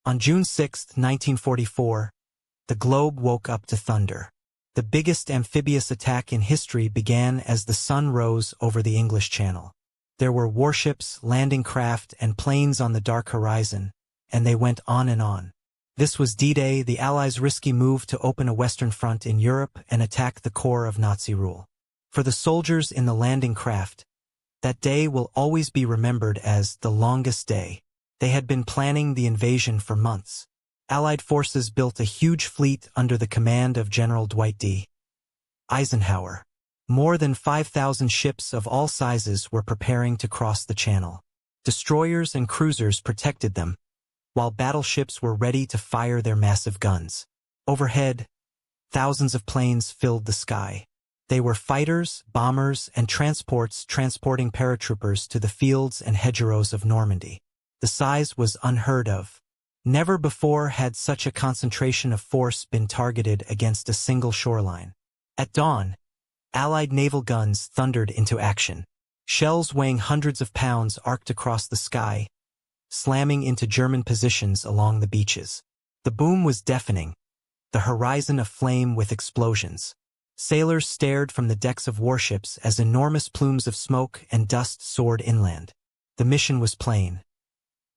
On June 6, 1944, the globe woke up to thunder. The biggest amphibious attack in history began as the sun rose over the English Channel. There were warships, landing craft, and planes on the dark horizon, and they went on and on. This was D-Day, the Allies' risky move to open a Western front in Europe and attack the core of Nazi rule. For the soldiers in the landing craft, that day will always be remembered as the longest day. They had been planning the invasion for months. Allied forces built a huge fleet under the command of General Dwight D. Eisenhower. More than 5,000 ships of all sizes were preparing to cross the channel. Destroyers and cruisers protected them, while battleships were ready to fire their massive guns. Overhead, thousands of planes filled the sky. They were fighters, bombers, and transports transporting paratroopers to the fields and hedgerows of Normandy. The size was unheard of. Never before had such a concentration of force been targeted against a single shoreline. At dawn, Allied naval guns thundered into action. Shells weighing hundreds of pounds arced across the sky, slamming into German positions along the beaches. The boom was deafening, the horizon aflame with explosions. Sailors stared from the decks of warships as enormous plumes of smoke and dust soared inland. The mission was plain: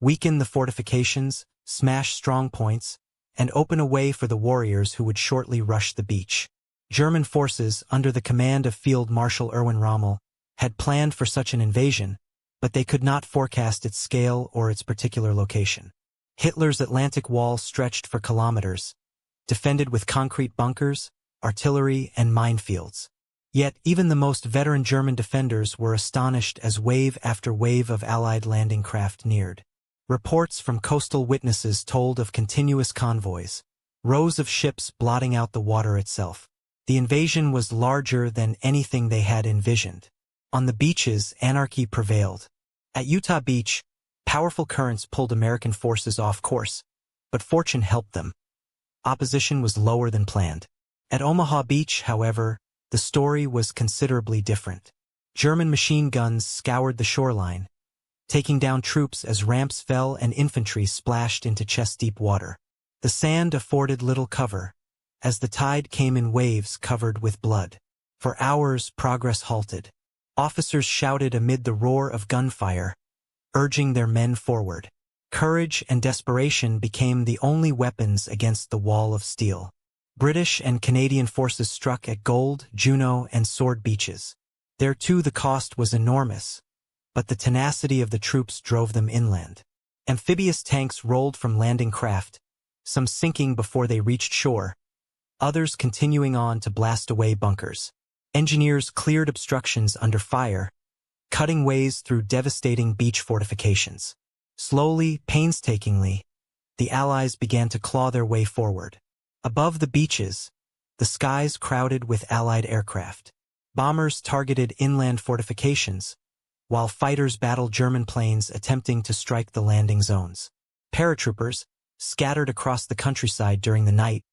weaken the fortifications, smash strong points, and open a way for the warriors who would shortly rush the beach. German forces, under the command of Field Marshal Erwin Rommel, had planned for such an invasion, but they could not forecast its scale or its particular location. Hitler's Atlantic Wall stretched for kilometers, defended with concrete bunkers, artillery, and minefields. Yet even the most veteran German defenders were astonished as wave after wave of Allied landing craft neared. Reports from coastal witnesses told of continuous convoys, rows of ships blotting out the water itself. The invasion was larger than anything they had envisioned. On the beaches, anarchy prevailed. At Utah Beach, powerful currents pulled American forces off course, but fortune helped them. Opposition was lower than planned. At Omaha Beach, however, the story was considerably different. German machine guns scoured the shoreline, taking down troops as ramps fell and infantry splashed into chest-deep water. The sand afforded little cover, as the tide came in waves covered with blood. For hours, progress halted. Officers shouted amid the roar of gunfire, urging their men forward. Courage and desperation became the only weapons against the wall of steel. British and Canadian forces struck at Gold, Juno, and Sword beaches. There too the cost was enormous, but the tenacity of the troops drove them inland. Amphibious tanks rolled from landing craft, some sinking before they reached shore, others continuing on to blast away bunkers. Engineers cleared obstructions under fire, cutting ways through devastating beach fortifications. Slowly, painstakingly, the Allies began to claw their way forward. Above the beaches, the skies crowded with Allied aircraft. Bombers targeted inland fortifications, while fighters battled German planes attempting to strike the landing zones. Paratroopers, scattered across the countryside during the night,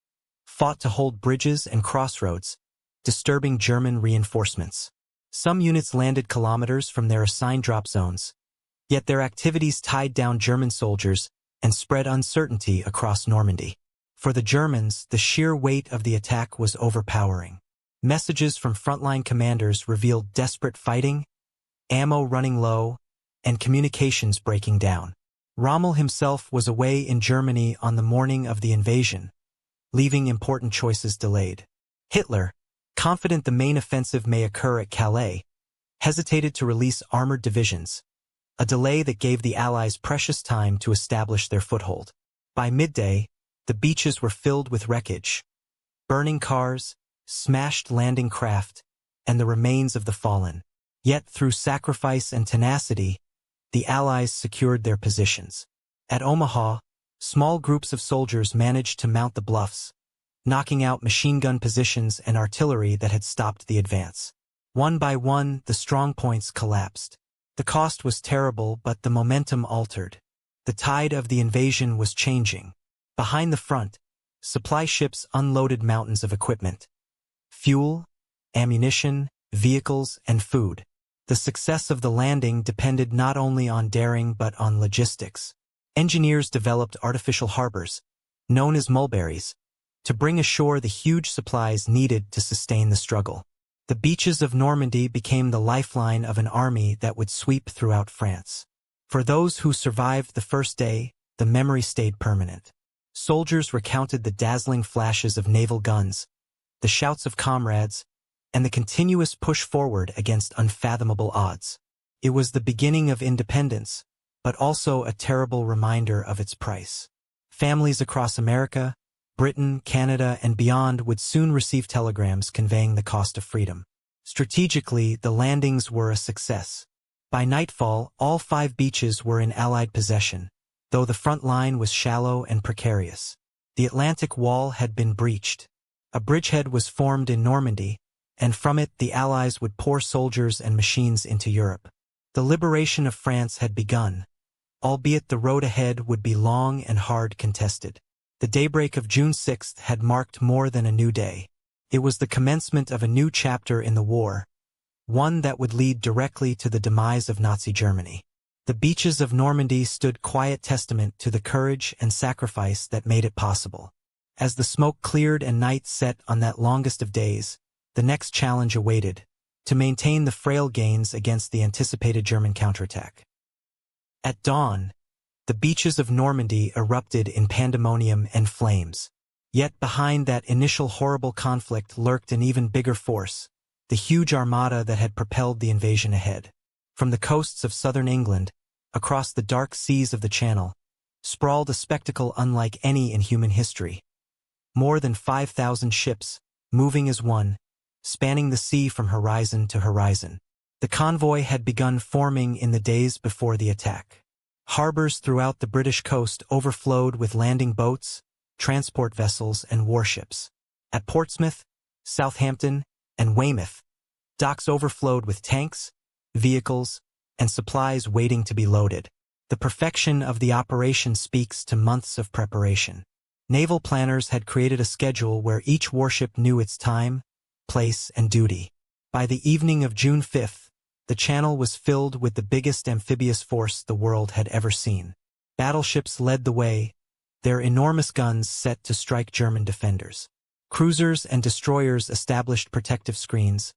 fought to hold bridges and crossroads, disturbing German reinforcements. Some units landed kilometers from their assigned drop zones, yet their activities tied down German soldiers and spread uncertainty across Normandy. For the Germans, the sheer weight of the attack was overpowering. Messages from frontline commanders revealed desperate fighting, ammo running low, and communications breaking down. Rommel himself was away in Germany on the morning of the invasion, leaving important choices delayed. Hitler, confident the main offensive may occur at Calais, hesitated to release armored divisions, a delay that gave the Allies precious time to establish their foothold. By midday, the beaches were filled with wreckage, burning cars, smashed landing craft, and the remains of the fallen. Yet through sacrifice and tenacity, the Allies secured their positions. At Omaha, small groups of soldiers managed to mount the bluffs, knocking out machine gun positions and artillery that had stopped the advance. One by one, the strong points collapsed. The cost was terrible, but the momentum altered. The tide of the invasion was changing. Behind the front, supply ships unloaded mountains of equipment: fuel, ammunition, vehicles, and food. The success of the landing depended not only on daring but on logistics. Engineers developed artificial harbors, known as mulberries, to bring ashore the huge supplies needed to sustain the struggle. The beaches of Normandy became the lifeline of an army that would sweep throughout France. For those who survived the first day, the memory stayed permanent. Soldiers recounted the dazzling flashes of naval guns, the shouts of comrades, and the continuous push forward against unfathomable odds. It was the beginning of independence, but also a terrible reminder of its price. Families across America, Britain, Canada, and beyond would soon receive telegrams conveying the cost of freedom. Strategically, the landings were a success. By nightfall, all 5 beaches were in Allied possession, though the front line was shallow and precarious. The Atlantic Wall had been breached. A bridgehead was formed in Normandy, and from it the Allies would pour soldiers and machines into Europe. The liberation of France had begun, albeit the road ahead would be long and hard contested. The daybreak of June 6 had marked more than a new day. It was the commencement of a new chapter in the war, one that would lead directly to the demise of Nazi Germany. The beaches of Normandy stood quiet testament to the courage and sacrifice that made it possible. As the smoke cleared and night set on that longest of days, the next challenge awaited, to maintain the frail gains against the anticipated German counterattack. At dawn, the beaches of Normandy erupted in pandemonium and flames. Yet behind that initial horrible conflict lurked an even bigger force, the huge armada that had propelled the invasion ahead. From the coasts of southern England, across the dark seas of the Channel, sprawled a spectacle unlike any in human history. More than 5,000 ships, moving as one, spanning the sea from horizon to horizon. The convoy had begun forming in the days before the attack. Harbors throughout the British coast overflowed with landing boats, transport vessels, and warships. At Portsmouth, Southampton, and Weymouth, docks overflowed with tanks, vehicles, and supplies waiting to be loaded. The perfection of the operation speaks to months of preparation. Naval planners had created a schedule where each warship knew its time, place, and duty. By the evening of June 5, the Channel was filled with the biggest amphibious force the world had ever seen. Battleships led the way, their enormous guns set to strike German defenders. Cruisers and destroyers established protective screens,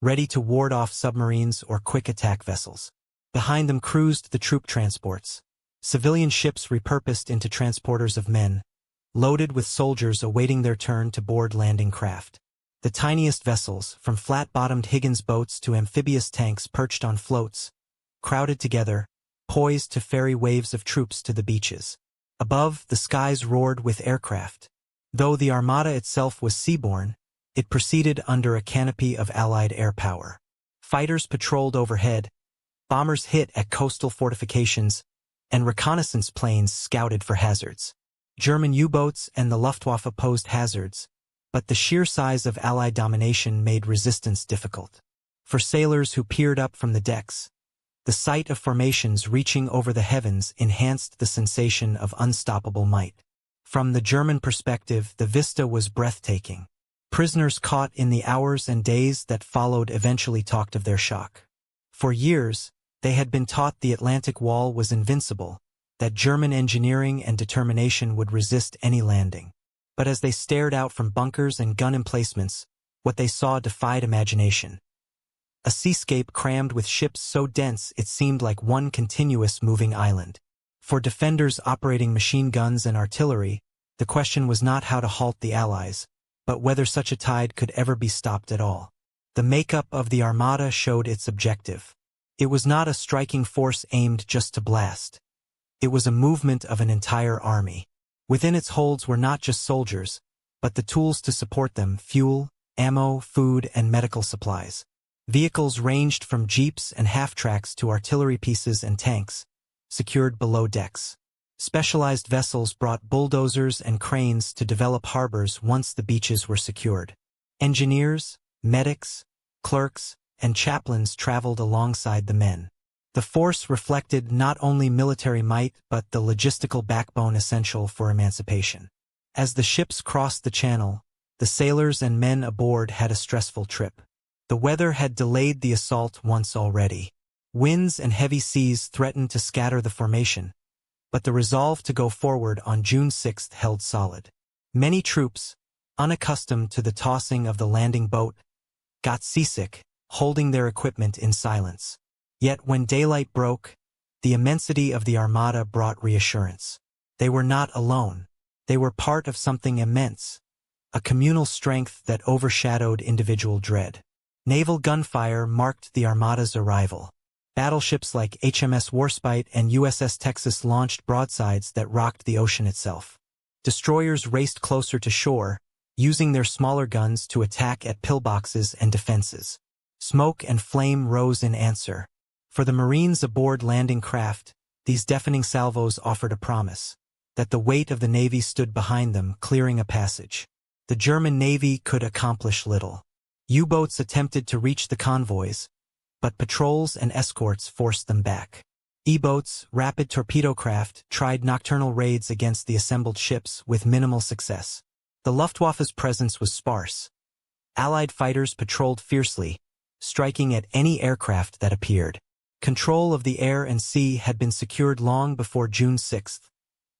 ready to ward off submarines or quick attack vessels. Behind them cruised the troop transports, civilian ships repurposed into transporters of men, loaded with soldiers awaiting their turn to board landing craft. The tiniest vessels, from flat-bottomed Higgins boats to amphibious tanks perched on floats, crowded together, poised to ferry waves of troops to the beaches. Above, the skies roared with aircraft. Though the armada itself was seaborne, it proceeded under a canopy of Allied air power. Fighters patrolled overhead, bombers hit at coastal fortifications, and reconnaissance planes scouted for hazards. German U-boats and the Luftwaffe posed hazards, but the sheer size of Allied domination made resistance difficult. For sailors who peered up from the decks, the sight of formations reaching over the heavens enhanced the sensation of unstoppable might. From the German perspective, the vista was breathtaking. Prisoners caught in the hours and days that followed eventually talked of their shock. For years, they had been taught the Atlantic Wall was invincible, that German engineering and determination would resist any landing. But as they stared out from bunkers and gun emplacements, what they saw defied imagination. A seascape crammed with ships so dense it seemed like one continuous moving island. For defenders operating machine guns and artillery, the question was not how to halt the Allies, but whether such a tide could ever be stopped at all. The makeup of the armada showed its objective. It was not a striking force aimed just to blast. It was a movement of an entire army. Within its holds were not just soldiers, but the tools to support them: fuel, ammo, food, and medical supplies. Vehicles ranged from jeeps and half-tracks to artillery pieces and tanks, secured below decks. Specialized vessels brought bulldozers and cranes to develop harbors once the beaches were secured. Engineers, medics, clerks, and chaplains traveled alongside the men. The force reflected not only military might but the logistical backbone essential for emancipation. As the ships crossed the Channel, the sailors and men aboard had a stressful trip. The weather had delayed the assault once already. Winds and heavy seas threatened to scatter the formation, but the resolve to go forward on June 6 held solid. Many troops, unaccustomed to the tossing of the landing boat, got seasick, holding their equipment in silence. Yet when daylight broke, the immensity of the armada brought reassurance. They were not alone. They were part of something immense, a communal strength that overshadowed individual dread. Naval gunfire marked the armada's arrival. Battleships like HMS Warspite and USS Texas launched broadsides that rocked the ocean itself. Destroyers raced closer to shore, using their smaller guns to attack at pillboxes and defenses. Smoke and flame rose in answer. For the Marines aboard landing craft, these deafening salvos offered a promise that the weight of the Navy stood behind them, clearing a passage. The German Navy could accomplish little. U-boats attempted to reach the convoys, but patrols and escorts forced them back. E-boats, rapid torpedo craft, tried nocturnal raids against the assembled ships with minimal success. The Luftwaffe's presence was sparse. Allied fighters patrolled fiercely, striking at any aircraft that appeared. Control of the air and sea had been secured long before June 6,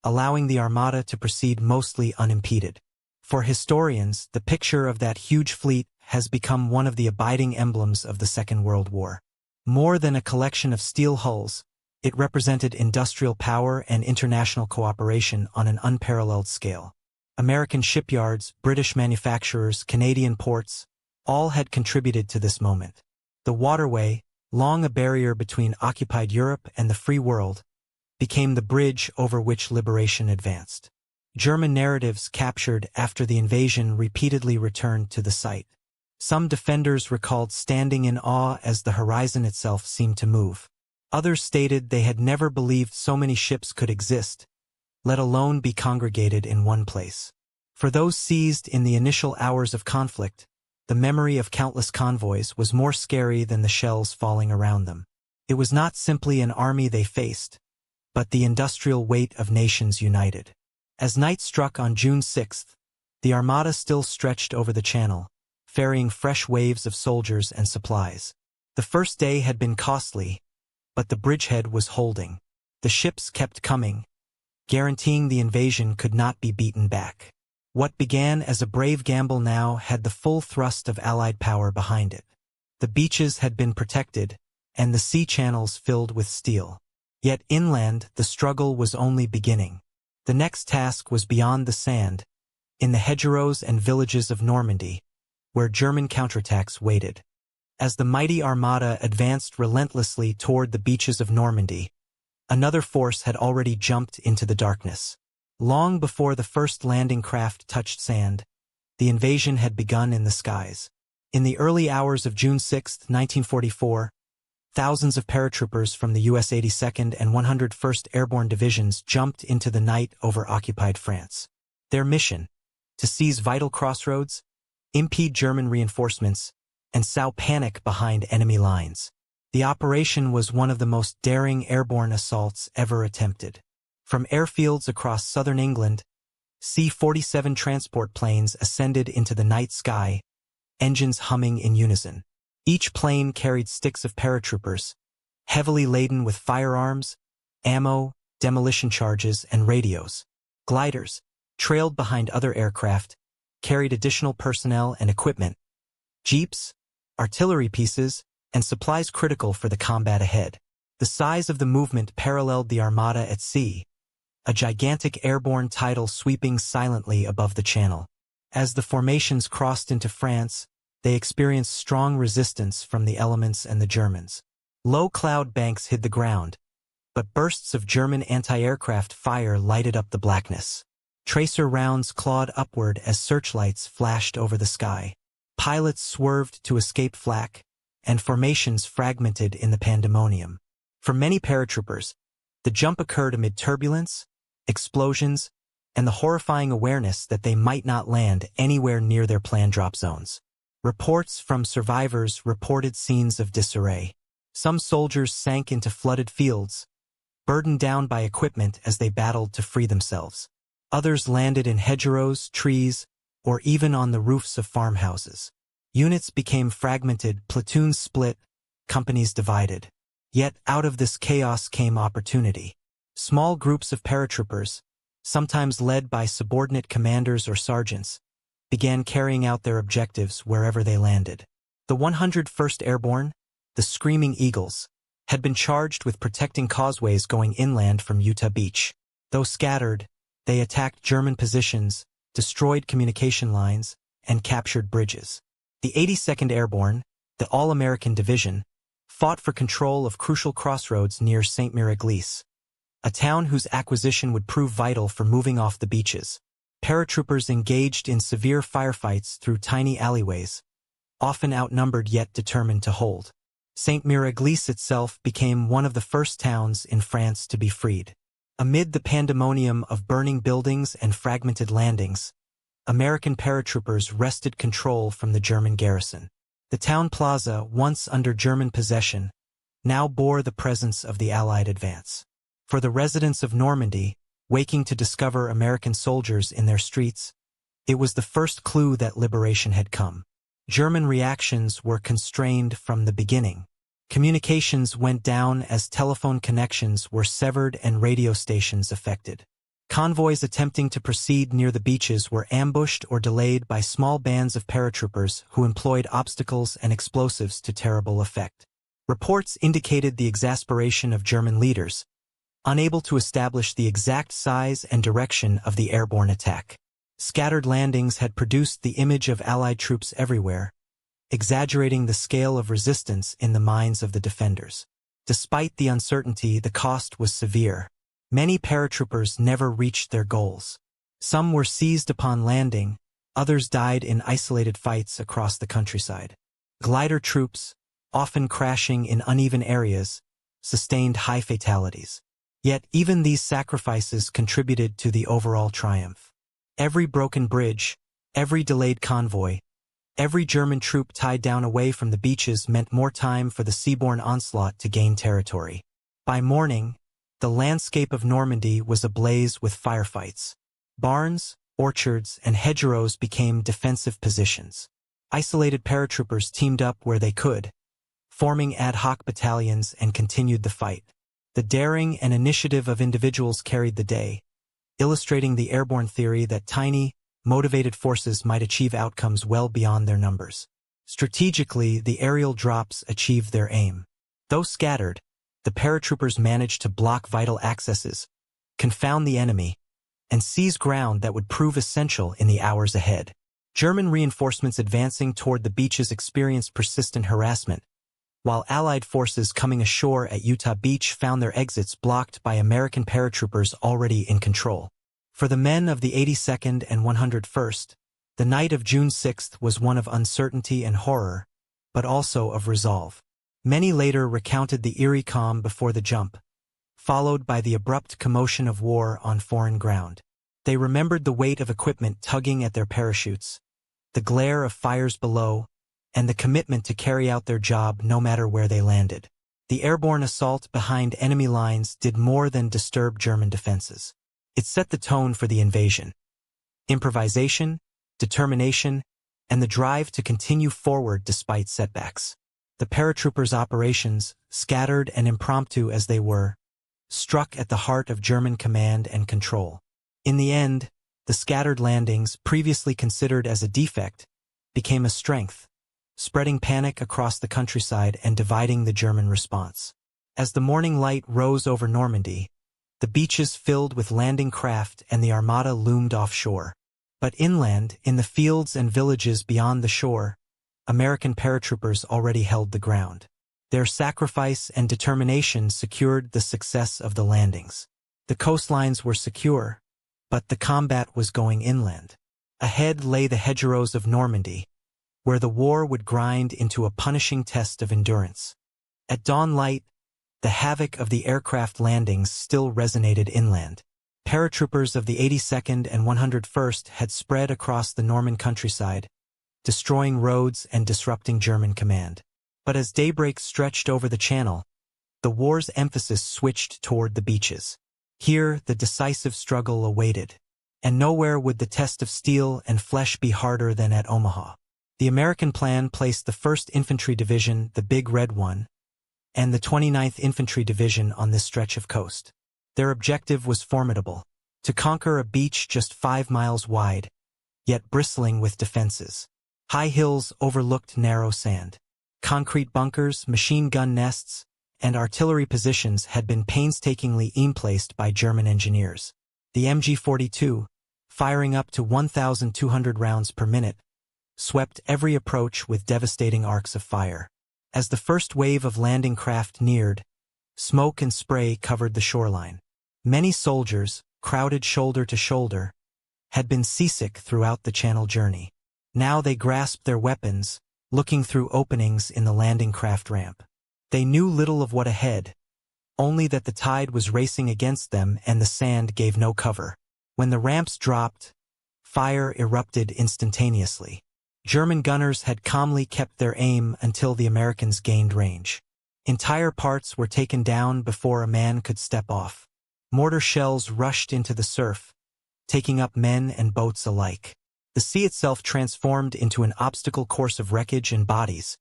allowing the armada to proceed mostly unimpeded. For historians, the picture of that huge fleet has become one of the abiding emblems of the Second World War. More than a collection of steel hulls, it represented industrial power and international cooperation on an unparalleled scale. American shipyards, British manufacturers, Canadian ports, all had contributed to this moment. The waterway, long a barrier between occupied Europe and the free world, became the bridge over which liberation advanced. German narratives captured after the invasion repeatedly returned to the site. Some defenders recalled standing in awe as the horizon itself seemed to move. Others stated they had never believed so many ships could exist, let alone be congregated in one place. For those seized in the initial hours of conflict, the memory of countless convoys was more scary than the shells falling around them. It was not simply an army they faced, but the industrial weight of nations united. As night struck on June 6, the armada still stretched over the channel, ferrying fresh waves of soldiers and supplies. The first day had been costly, but the bridgehead was holding. The ships kept coming, guaranteeing the invasion could not be beaten back. What began as a brave gamble now had the full thrust of Allied power behind it. The beaches had been protected, and the sea channels filled with steel. Yet inland, the struggle was only beginning. The next task was beyond the sand, in the hedgerows and villages of Normandy, where German counterattacks waited. As the mighty armada advanced relentlessly toward the beaches of Normandy, another force had already jumped into the darkness. Long before the first landing craft touched sand, the invasion had begun in the skies. In the early hours of June 6, 1944, thousands of paratroopers from the U.S. 82nd and 101st Airborne Divisions jumped into the night over occupied France. Their mission: to seize vital crossroads, impede German reinforcements, and sow panic behind enemy lines. The operation was one of the most daring airborne assaults ever attempted. From airfields across southern England, C-47 transport planes ascended into the night sky, engines humming in unison. Each plane carried sticks of paratroopers, heavily laden with firearms, ammo, demolition charges, and radios. Gliders, trailed behind other aircraft, carried additional personnel and equipment, jeeps, artillery pieces, and supplies critical for the combat ahead. The size of the movement paralleled the armada at sea, a gigantic airborne tidal sweeping silently above the channel. As the formations crossed into France, they experienced strong resistance from the elements and the Germans. Low cloud banks hid the ground, but bursts of German anti-aircraft fire lighted up the blackness. Tracer rounds clawed upward as searchlights flashed over the sky. Pilots swerved to escape flak, and formations fragmented in the pandemonium. For many paratroopers, the jump occurred amid turbulence, explosions, and the horrifying awareness that they might not land anywhere near their planned drop zones. Reports from survivors reported scenes of disarray. Some soldiers sank into flooded fields, burdened down by equipment as they battled to free themselves. Others landed in hedgerows, trees, or even on the roofs of farmhouses. Units became fragmented, platoons split, companies divided. Yet out of this chaos came opportunity. Small groups of paratroopers, sometimes led by subordinate commanders or sergeants, began carrying out their objectives wherever they landed. The 101st Airborne, the Screaming Eagles, had been charged with protecting causeways going inland from Utah Beach. Though scattered, they attacked German positions, destroyed communication lines, and captured bridges. The 82nd Airborne, the All-American Division, fought for control of crucial crossroads near Saint-Mère-Église, a town whose acquisition would prove vital for moving off the beaches. Paratroopers engaged in severe firefights through tiny alleyways, often outnumbered yet determined to hold. Saint-Mère-Église itself became one of the first towns in France to be freed. Amid the pandemonium of burning buildings and fragmented landings, American paratroopers wrested control from the German garrison. The town plaza, once under German possession, now bore the presence of the Allied advance. For the residents of Normandy, waking to discover American soldiers in their streets, it was the first clue that liberation had come. German reactions were constrained from the beginning. Communications went down as telephone connections were severed and radio stations affected. Convoys attempting to proceed near the beaches were ambushed or delayed by small bands of paratroopers who employed obstacles and explosives to terrible effect. Reports indicated the exasperation of German leaders, unable to establish the exact size and direction of the airborne attack. Scattered landings had produced the image of Allied troops everywhere, exaggerating the scale of resistance in the minds of the defenders. Despite the uncertainty, the cost was severe. Many paratroopers never reached their goals. Some were seized upon landing, others died in isolated fights across the countryside. Glider troops, often crashing in uneven areas, sustained high fatalities. Yet even these sacrifices contributed to the overall triumph. Every broken bridge, every delayed convoy, every German troop tied down away from the beaches meant more time for the seaborne onslaught to gain territory. By morning, the landscape of Normandy was ablaze with firefights. Barns, orchards, and hedgerows became defensive positions. Isolated paratroopers teamed up where they could, forming ad hoc battalions and continued the fight. The daring and initiative of individuals carried the day, illustrating the airborne theory that tiny, motivated forces might achieve outcomes well beyond their numbers. Strategically, the aerial drops achieved their aim. Though scattered, the paratroopers managed to block vital accesses, confound the enemy, and seize ground that would prove essential in the hours ahead. German reinforcements advancing toward the beaches experienced persistent harassment, while Allied forces coming ashore at Utah Beach found their exits blocked by American paratroopers already in control. For the men of the 82nd and 101st, the night of June 6th was one of uncertainty and horror, but also of resolve. Many later recounted the eerie calm before the jump, followed by the abrupt commotion of war on foreign ground. They remembered the weight of equipment tugging at their parachutes, the glare of fires below, and the commitment to carry out their job no matter where they landed. The airborne assault behind enemy lines did more than disturb German defenses. It set the tone for the invasion. Improvisation, determination, and the drive to continue forward despite setbacks. The paratroopers' operations, scattered and impromptu as they were, struck at the heart of German command and control. In the end, the scattered landings, previously considered as a defect, became a strength, spreading panic across the countryside and dividing the German response. As the morning light rose over Normandy, the beaches filled with landing craft and the armada loomed offshore. But inland, in the fields and villages beyond the shore, American paratroopers already held the ground. Their sacrifice and determination secured the success of the landings. The coastlines were secure, but the combat was going inland. Ahead lay the hedgerows of Normandy, where the war would grind into a punishing test of endurance. At dawn light, the havoc of the aircraft landings still resonated inland. Paratroopers of the 82nd and 101st had spread across the Norman countryside, destroying roads and disrupting German command. But as daybreak stretched over the channel, the war's emphasis switched toward the beaches. Here, the decisive struggle awaited, and nowhere would the test of steel and flesh be harder than at Omaha. The American plan placed the 1st Infantry Division, the Big Red One, and the 29th Infantry Division on this stretch of coast. Their objective was formidable: to conquer a beach just 5 miles wide, yet bristling with defenses. High hills overlooked narrow sand. Concrete bunkers, machine gun nests, and artillery positions had been painstakingly emplaced by German engineers. The MG-42, firing up to 1,200 rounds per minute, swept every approach with devastating arcs of fire. As the first wave of landing craft neared, smoke and spray covered the shoreline. Many soldiers, crowded shoulder to shoulder, had been seasick throughout the Channel journey. Now they grasped their weapons, looking through openings in the landing craft ramp. They knew little of what ahead, only that the tide was racing against them and the sand gave no cover. When the ramps dropped, fire erupted instantaneously. German gunners had calmly kept their aim until the Americans gained range. Entire parts were taken down before a man could step off. Mortar shells rushed into the surf, taking up men and boats alike. The sea itself transformed into an obstacle course of wreckage and bodies,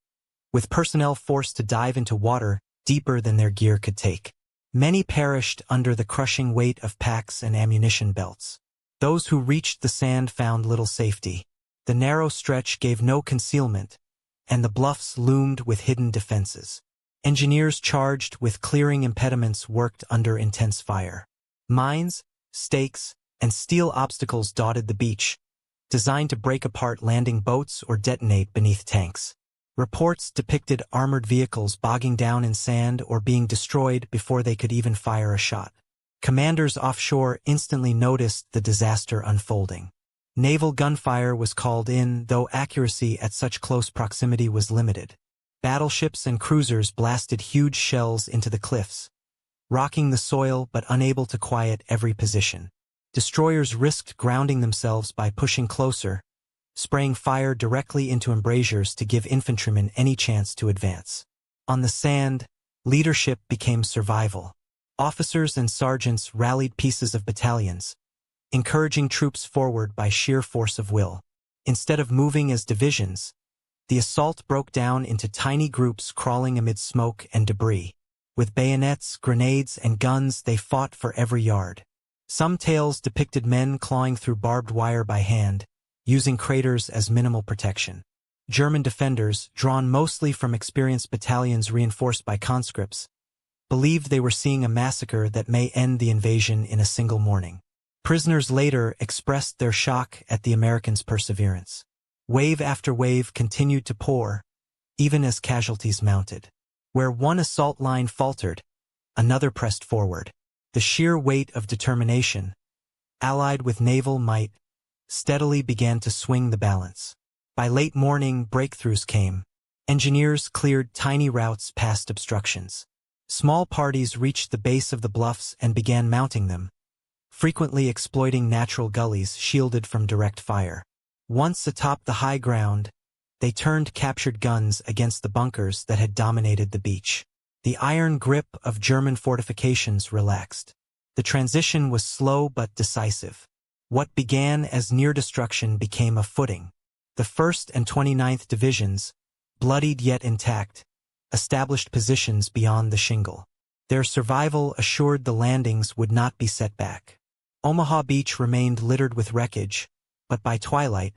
with personnel forced to dive into water deeper than their gear could take. Many perished under the crushing weight of packs and ammunition belts. Those who reached the sand found little safety. The narrow stretch gave no concealment, and the bluffs loomed with hidden defenses. Engineers charged with clearing impediments worked under intense fire. Mines, stakes, and steel obstacles dotted the beach, designed to break apart landing boats or detonate beneath tanks. Reports depicted armored vehicles bogging down in sand or being destroyed before they could even fire a shot. Commanders offshore instantly noticed the disaster unfolding. Naval gunfire was called in, though accuracy at such close proximity was limited. Battleships and cruisers blasted huge shells into the cliffs, rocking the soil but unable to quiet every position. Destroyers risked grounding themselves by pushing closer, spraying fire directly into embrasures to give infantrymen any chance to advance. On the sand, leadership became survival. Officers and sergeants rallied pieces of battalions, encouraging troops forward by sheer force of will. Instead of moving as divisions, the assault broke down into tiny groups crawling amid smoke and debris. With bayonets, grenades, and guns, they fought for every yard. Some tales depicted men clawing through barbed wire by hand, using craters as minimal protection. German defenders, drawn mostly from experienced battalions reinforced by conscripts, believed they were seeing a massacre that may end the invasion in a single morning. Prisoners later expressed their shock at the Americans' perseverance. Wave after wave continued to pour, even as casualties mounted. Where one assault line faltered, another pressed forward. The sheer weight of determination, allied with naval might, steadily began to swing the balance. By late morning, breakthroughs came. Engineers cleared tiny routes past obstructions. Small parties reached the base of the bluffs and began mounting them, frequently exploiting natural gullies shielded from direct fire. Once atop the high ground, they turned captured guns against the bunkers that had dominated the beach. The iron grip of German fortifications relaxed. The transition was slow but decisive. What began as near destruction became a footing. The 1st and 29th Divisions, bloodied yet intact, established positions beyond the shingle. Their survival assured the landings would not be set back. Omaha Beach remained littered with wreckage, but by twilight,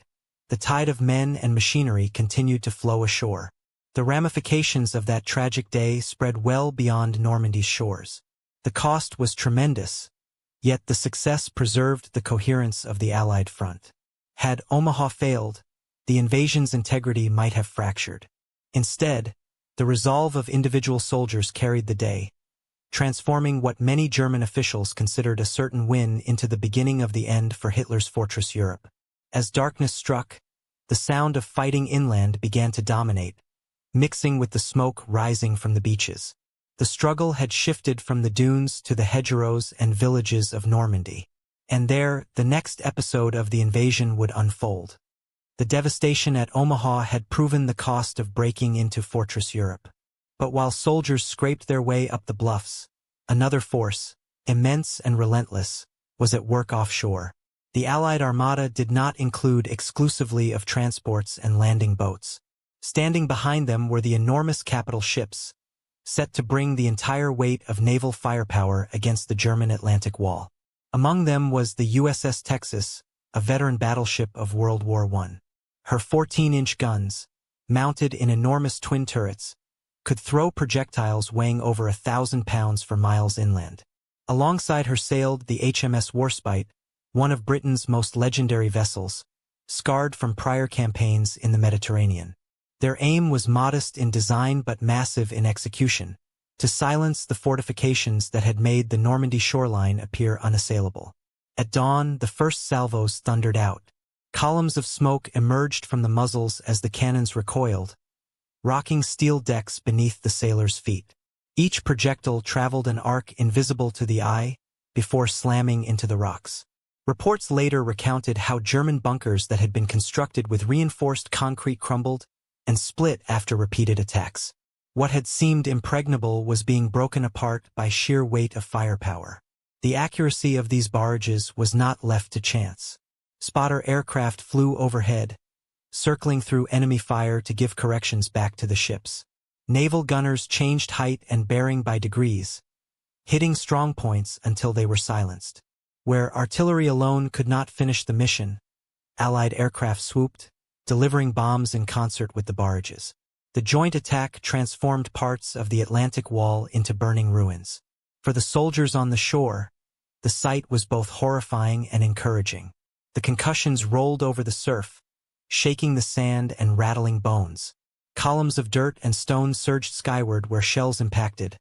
the tide of men and machinery continued to flow ashore. The ramifications of that tragic day spread well beyond Normandy's shores. The cost was tremendous, yet the success preserved the coherence of the Allied front. Had Omaha failed, the invasion's integrity might have fractured. Instead, the resolve of individual soldiers carried the day, transforming what many German officials considered a certain win into the beginning of the end for Hitler's Fortress Europe. As darkness struck, the sound of fighting inland began to dominate, mixing with the smoke rising from the beaches. The struggle had shifted from the dunes to the hedgerows and villages of Normandy. And there, the next episode of the invasion would unfold. The devastation at Omaha had proven the cost of breaking into Fortress Europe. But while soldiers scraped their way up the bluffs, another force, immense and relentless, was at work offshore. The Allied Armada did not include exclusively of transports and landing boats. Standing behind them were the enormous capital ships, set to bring the entire weight of naval firepower against the German Atlantic Wall. Among them was the USS Texas, a veteran battleship of World War I. Her 14-inch guns, mounted in enormous twin turrets, could throw projectiles weighing over 1,000 pounds for miles inland. Alongside her sailed the HMS Warspite, one of Britain's most legendary vessels, scarred from prior campaigns in the Mediterranean. Their aim was modest in design but massive in execution, to silence the fortifications that had made the Normandy shoreline appear unassailable. At dawn, the first salvos thundered out. Columns of smoke emerged from the muzzles as the cannons recoiled, rocking steel decks beneath the sailors' feet. Each projectile traveled an arc invisible to the eye before slamming into the rocks. Reports later recounted how German bunkers that had been constructed with reinforced concrete crumbled and split after repeated attacks. What had seemed impregnable was being broken apart by sheer weight of firepower. The accuracy of these barrages was not left to chance. Spotter aircraft flew overhead, circling through enemy fire to give corrections back to the ships. Naval gunners changed height and bearing by degrees, hitting strong points until they were silenced. Where artillery alone could not finish the mission, Allied aircraft swooped, delivering bombs in concert with the barrages. The joint attack transformed parts of the Atlantic Wall into burning ruins. For the soldiers on the shore, the sight was both horrifying and encouraging. The concussions rolled over the surf, shaking the sand and rattling bones. Columns of dirt and stone surged skyward where shells impacted,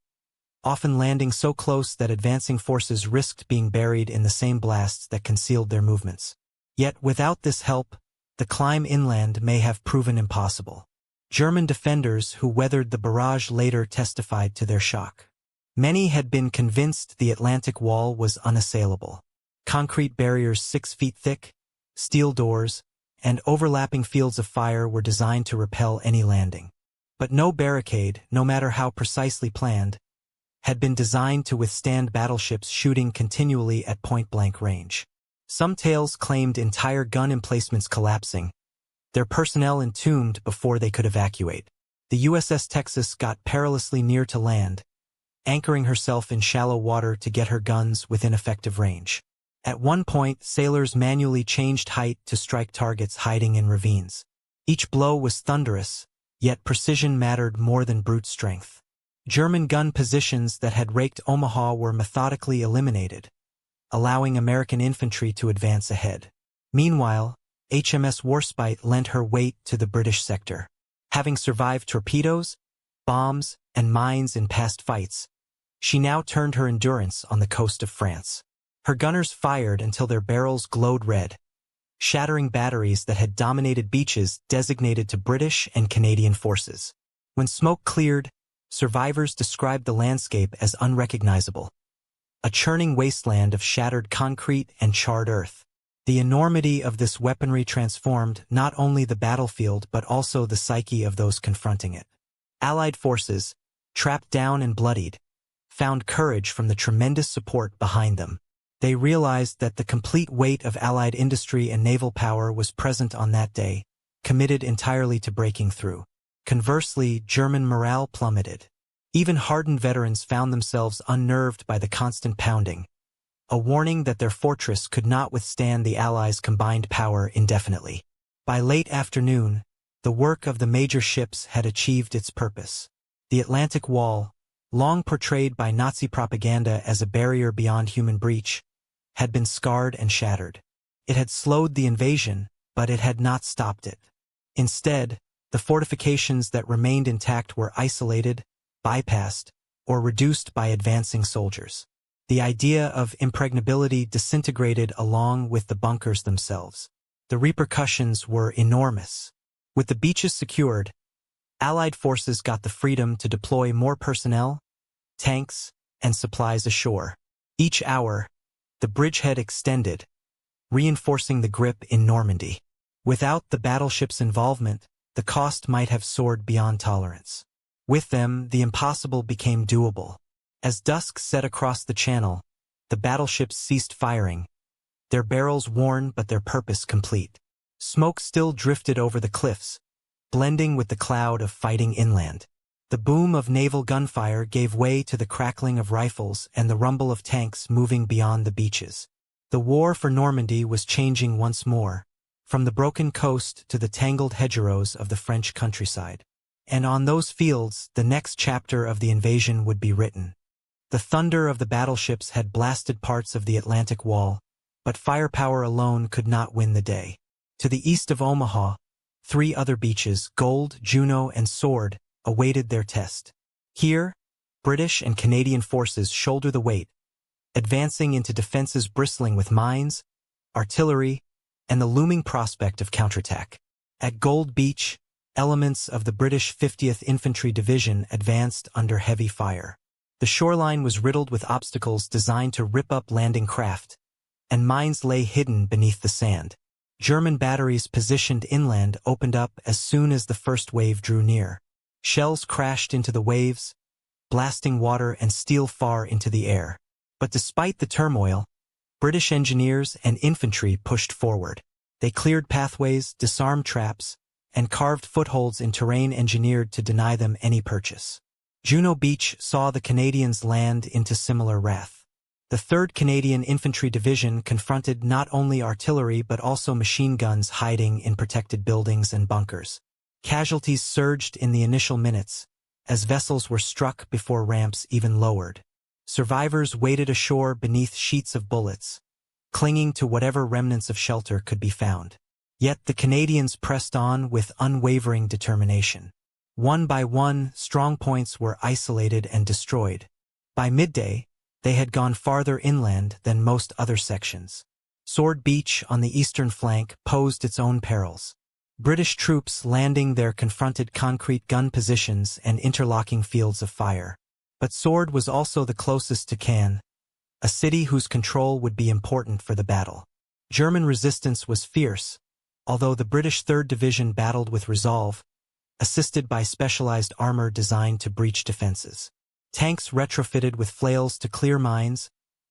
often landing so close that advancing forces risked being buried in the same blasts that concealed their movements. Yet without this help, the climb inland may have proven impossible. German defenders who weathered the barrage later testified to their shock. Many had been convinced the Atlantic Wall was unassailable. Concrete barriers 6 feet thick, steel doors, and overlapping fields of fire were designed to repel any landing. But no barricade, no matter how precisely planned, had been designed to withstand battleships shooting continually at point-blank range. Some tales claimed entire gun emplacements collapsing, their personnel entombed before they could evacuate. The USS Texas got perilously near to land, anchoring herself in shallow water to get her guns within effective range. At one point, sailors manually changed height to strike targets hiding in ravines. Each blow was thunderous, yet precision mattered more than brute strength. German gun positions that had raked Omaha were methodically eliminated, allowing American infantry to advance ahead. Meanwhile, HMS Warspite lent her weight to the British sector. Having survived torpedoes, bombs, and mines in past fights, she now turned her endurance on the coast of France. Her gunners fired until their barrels glowed red, shattering batteries that had dominated beaches designated to British and Canadian forces. When smoke cleared, survivors described the landscape as unrecognizable, a churning wasteland of shattered concrete and charred earth. The enormity of this weaponry transformed not only the battlefield but also the psyche of those confronting it. Allied forces, trapped down and bloodied, found courage from the tremendous support behind them. They realized that the complete weight of Allied industry and naval power was present on that day, committed entirely to breaking through. Conversely, German morale plummeted. Even hardened veterans found themselves unnerved by the constant pounding, a warning that their fortress could not withstand the Allies' combined power indefinitely. By late afternoon, the work of the major ships had achieved its purpose. The Atlantic Wall, long portrayed by Nazi propaganda as a barrier beyond human breach, had been scarred and shattered. It had slowed the invasion, but it had not stopped it. Instead, the fortifications that remained intact were isolated, bypassed, or reduced by advancing soldiers. The idea of impregnability disintegrated along with the bunkers themselves. The repercussions were enormous. With the beaches secured, Allied forces got the freedom to deploy more personnel, tanks, and supplies ashore. Each hour, the bridgehead extended, reinforcing the grip in Normandy. Without the battleship's involvement, the cost might have soared beyond tolerance. With them, the impossible became doable. As dusk set across the channel, the battleships ceased firing, their barrels worn but their purpose complete. Smoke still drifted over the cliffs, blending with the cloud of fighting inland. The boom of naval gunfire gave way to the crackling of rifles and the rumble of tanks moving beyond the beaches. The war for Normandy was changing once more, from the broken coast to the tangled hedgerows of the French countryside. And on those fields, the next chapter of the invasion would be written. The thunder of the battleships had blasted parts of the Atlantic Wall, but firepower alone could not win the day. To the east of Omaha, 3 other beaches, Gold, Juno, and Sword, awaited their test. Here, British and Canadian forces shoulder the weight, advancing into defenses bristling with mines, artillery, and the looming prospect of counterattack. At Gold Beach, elements of the British 50th Infantry Division advanced under heavy fire. The shoreline was riddled with obstacles designed to rip up landing craft, and mines lay hidden beneath the sand. German batteries positioned inland opened up as soon as the first wave drew near. Shells crashed into the waves, blasting water and steel far into the air. But despite the turmoil, British engineers and infantry pushed forward. They cleared pathways, disarmed traps, and carved footholds in terrain engineered to deny them any purchase. Juno Beach saw the Canadians land into similar wrath. The 3rd Canadian Infantry Division confronted not only artillery but also machine guns hiding in protected buildings and bunkers. Casualties surged in the initial minutes, as vessels were struck before ramps even lowered. Survivors waded ashore beneath sheets of bullets, clinging to whatever remnants of shelter could be found. Yet the Canadians pressed on with unwavering determination. One by one, strongpoints were isolated and destroyed. By midday, they had gone farther inland than most other sections. Sword Beach on the eastern flank posed its own perils. British troops landing there confronted concrete gun positions and interlocking fields of fire. But Sword was also the closest to Caen, a city whose control would be important for the battle. German resistance was fierce, although the British 3rd Division battled with resolve, assisted by specialized armor designed to breach defenses. Tanks retrofitted with flails to clear mines,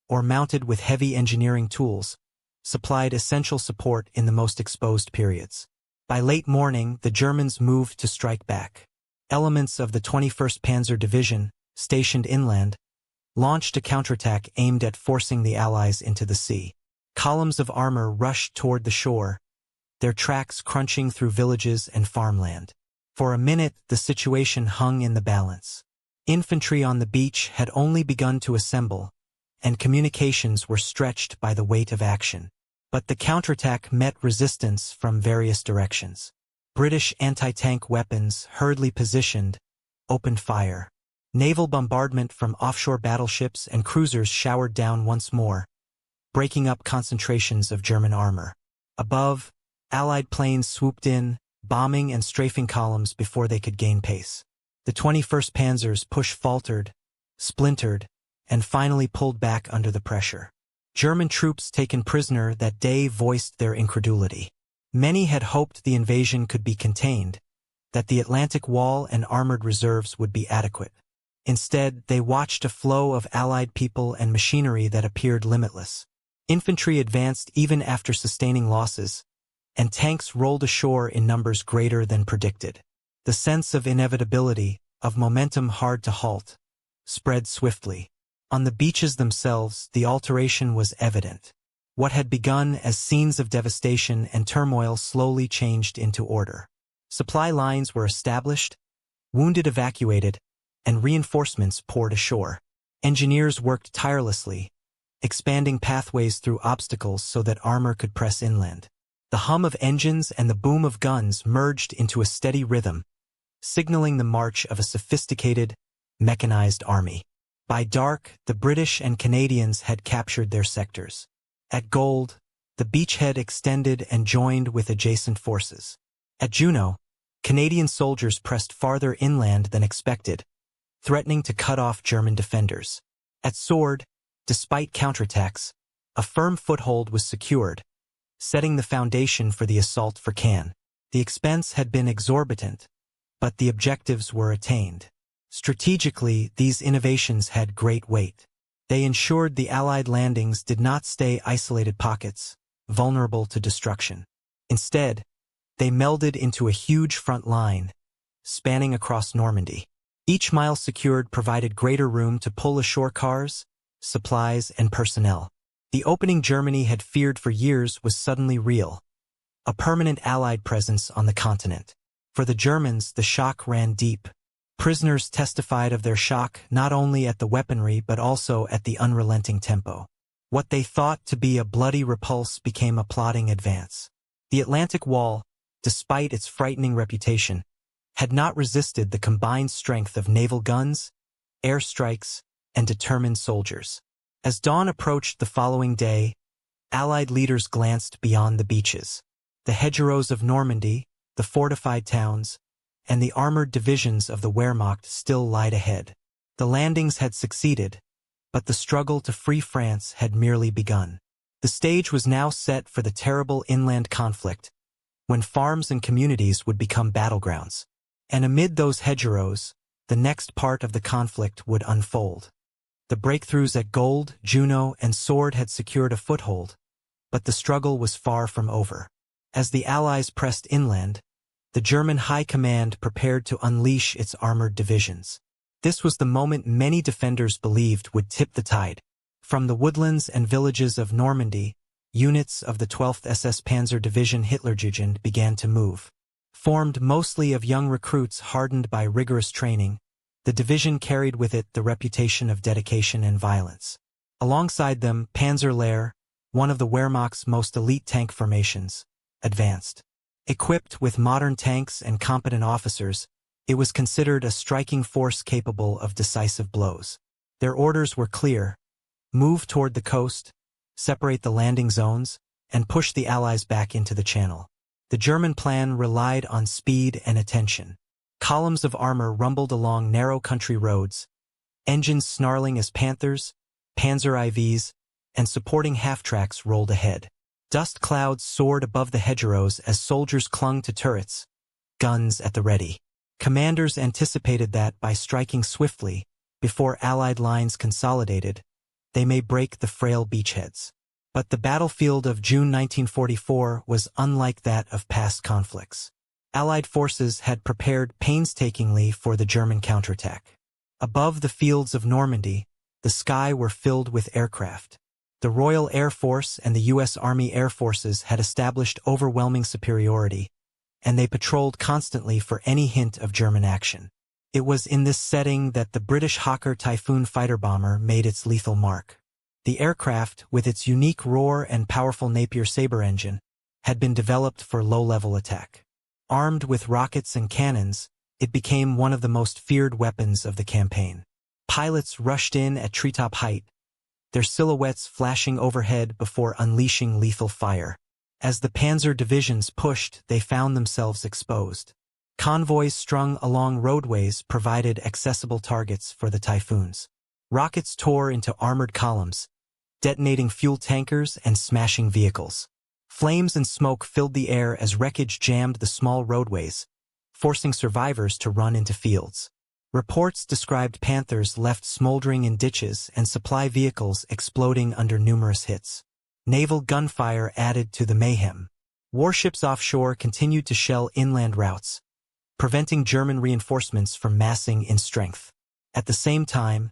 or mounted with heavy engineering tools, supplied essential support in the most exposed periods. By late morning, the Germans moved to strike back. Elements of the 21st Panzer Division, stationed inland, launched a counterattack aimed at forcing the Allies into the sea. Columns of armor rushed toward the shore, their tracks crunching through villages and farmland. For a minute, the situation hung in the balance. Infantry on the beach had only begun to assemble, and communications were stretched by the weight of action. But the counterattack met resistance from various directions. British anti-tank weapons, hurriedly positioned, opened fire. Naval bombardment from offshore battleships and cruisers showered down once more, breaking up concentrations of German armor. Above, Allied planes swooped in, bombing and strafing columns before they could gain pace. The 21st Panzer's push faltered, splintered, and finally pulled back under the pressure. German troops taken prisoner that day voiced their incredulity. Many had hoped the invasion could be contained, that the Atlantic Wall and armored reserves would be adequate. Instead, they watched a flow of Allied people and machinery that appeared limitless. Infantry advanced even after sustaining losses, and tanks rolled ashore in numbers greater than predicted. The sense of inevitability, of momentum hard to halt, spread swiftly. On the beaches themselves, the alteration was evident. What had begun as scenes of devastation and turmoil slowly changed into order. Supply lines were established, wounded evacuated, and reinforcements poured ashore. Engineers worked tirelessly, expanding pathways through obstacles so that armor could press inland. The hum of engines and the boom of guns merged into a steady rhythm, signaling the march of a sophisticated, mechanized army. By dark, the British and Canadians had captured their sectors. At Gold, the beachhead extended and joined with adjacent forces. At Juno, Canadian soldiers pressed farther inland than expected, threatening to cut off German defenders. At Sword, despite counterattacks, a firm foothold was secured, setting the foundation for the assault for Caen. The expense had been exorbitant, but the objectives were attained. Strategically, these innovations had great weight. They ensured the Allied landings did not stay isolated pockets, vulnerable to destruction. Instead, they melded into a huge front line, spanning across Normandy. Each mile secured provided greater room to pull ashore cars, supplies, and personnel. The opening Germany had feared for years was suddenly real, a permanent Allied presence on the continent. For the Germans, the shock ran deep. Prisoners testified of their shock not only at the weaponry but also at the unrelenting tempo. What they thought to be a bloody repulse became a plodding advance. The Atlantic Wall, despite its frightening reputation, had not resisted the combined strength of naval guns, airstrikes, and determined soldiers. As dawn approached the following day, Allied leaders glanced beyond the beaches. The hedgerows of Normandy, the fortified towns, and the armored divisions of the Wehrmacht still lied ahead. The landings had succeeded, but the struggle to free France had merely begun. The stage was now set for the terrible inland conflict, when farms and communities would become battlegrounds. And amid those hedgerows, the next part of the conflict would unfold. The breakthroughs at Gold, Juno, and Sword had secured a foothold, but the struggle was far from over. As the Allies pressed inland, the German High Command prepared to unleash its armored divisions. This was the moment many defenders believed would tip the tide. From the woodlands and villages of Normandy, units of the 12th SS Panzer Division Hitlerjugend began to move. Formed mostly of young recruits hardened by rigorous training, the division carried with it the reputation of dedication and violence. Alongside them, Panzerlehr, one of the Wehrmacht's most elite tank formations, advanced. Equipped with modern tanks and competent officers, it was considered a striking force capable of decisive blows. Their orders were clear: move toward the coast, separate the landing zones, and push the Allies back into the Channel. The German plan relied on speed and attention. Columns of armor rumbled along narrow country roads, engines snarling as Panthers, Panzer IVs, and supporting half-tracks rolled ahead. Dust clouds soared above the hedgerows as soldiers clung to turrets, guns at the ready. Commanders anticipated that by striking swiftly, before Allied lines consolidated, they may break the frail beachheads. But the battlefield of June 1944 was unlike that of past conflicts. Allied forces had prepared painstakingly for the German counterattack. Above the fields of Normandy, the sky were filled with aircraft. The Royal Air Force and the U.S. Army Air Forces had established overwhelming superiority, and they patrolled constantly for any hint of German action. It was in this setting that the British Hawker Typhoon fighter bomber made its lethal mark. The aircraft, with its unique roar and powerful Napier Sabre engine, had been developed for low-level attack. Armed with rockets and cannons, it became one of the most feared weapons of the campaign. Pilots rushed in at treetop height, their silhouettes flashing overhead before unleashing lethal fire. As the panzer divisions pushed, they found themselves exposed. Convoys strung along roadways provided accessible targets for the Typhoons. Rockets tore into armored columns, detonating fuel tankers and smashing vehicles. Flames and smoke filled the air as wreckage jammed the small roadways, forcing survivors to run into fields. Reports described Panthers left smoldering in ditches and supply vehicles exploding under numerous hits. Naval gunfire added to the mayhem. Warships offshore continued to shell inland routes, preventing German reinforcements from massing in strength. At the same time,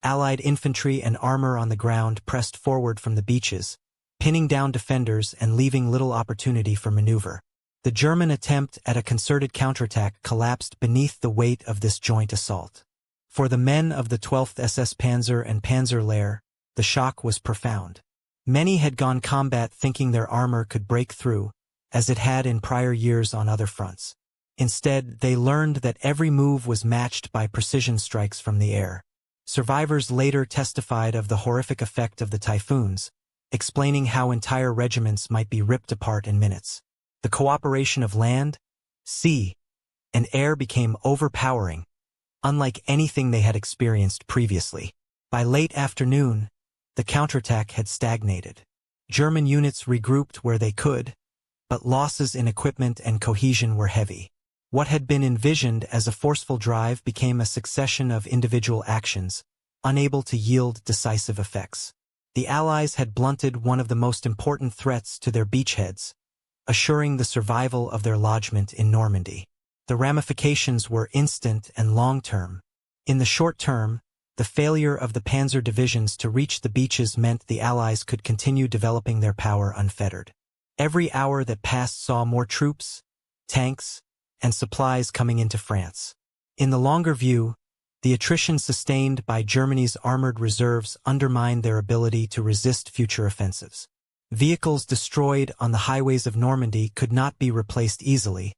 Allied infantry and armor on the ground pressed forward from the beaches, pinning down defenders and leaving little opportunity for maneuver. The German attempt at a concerted counterattack collapsed beneath the weight of this joint assault. For the men of the 12th SS Panzer and Panzerlehr, the shock was profound. Many had gone combat thinking their armor could break through, as it had in prior years on other fronts. Instead, they learned that every move was matched by precision strikes from the air. Survivors later testified of the horrific effect of the Typhoons, explaining how entire regiments might be ripped apart in minutes. The cooperation of land, sea, and air became overpowering, unlike anything they had experienced previously. By late afternoon, the counterattack had stagnated. German units regrouped where they could, but losses in equipment and cohesion were heavy. What had been envisioned as a forceful drive became a succession of individual actions, unable to yield decisive effects. The Allies had blunted one of the most important threats to their beachheads, assuring the survival of their lodgment in Normandy. The ramifications were instant and long-term. In the short term, the failure of the panzer divisions to reach the beaches meant the Allies could continue developing their power unfettered. Every hour that passed saw more troops, tanks, and supplies coming into France. In the longer view, the attrition sustained by Germany's armored reserves undermined their ability to resist future offensives. Vehicles destroyed on the highways of Normandy could not be replaced easily,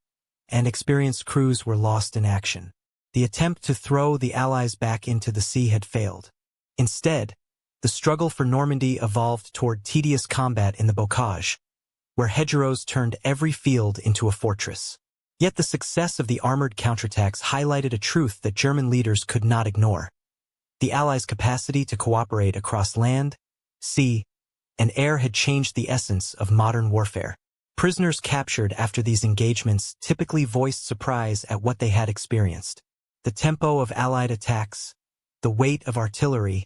and experienced crews were lost in action. The attempt to throw the Allies back into the sea had failed. Instead, the struggle for Normandy evolved toward tedious combat in the bocage, where hedgerows turned every field into a fortress. Yet the success of the armored counterattacks highlighted a truth that German leaders could not ignore. The Allies' capacity to cooperate across land, sea, and air had changed the essence of modern warfare. Prisoners captured after these engagements typically voiced surprise at what they had experienced. The tempo of Allied attacks, the weight of artillery,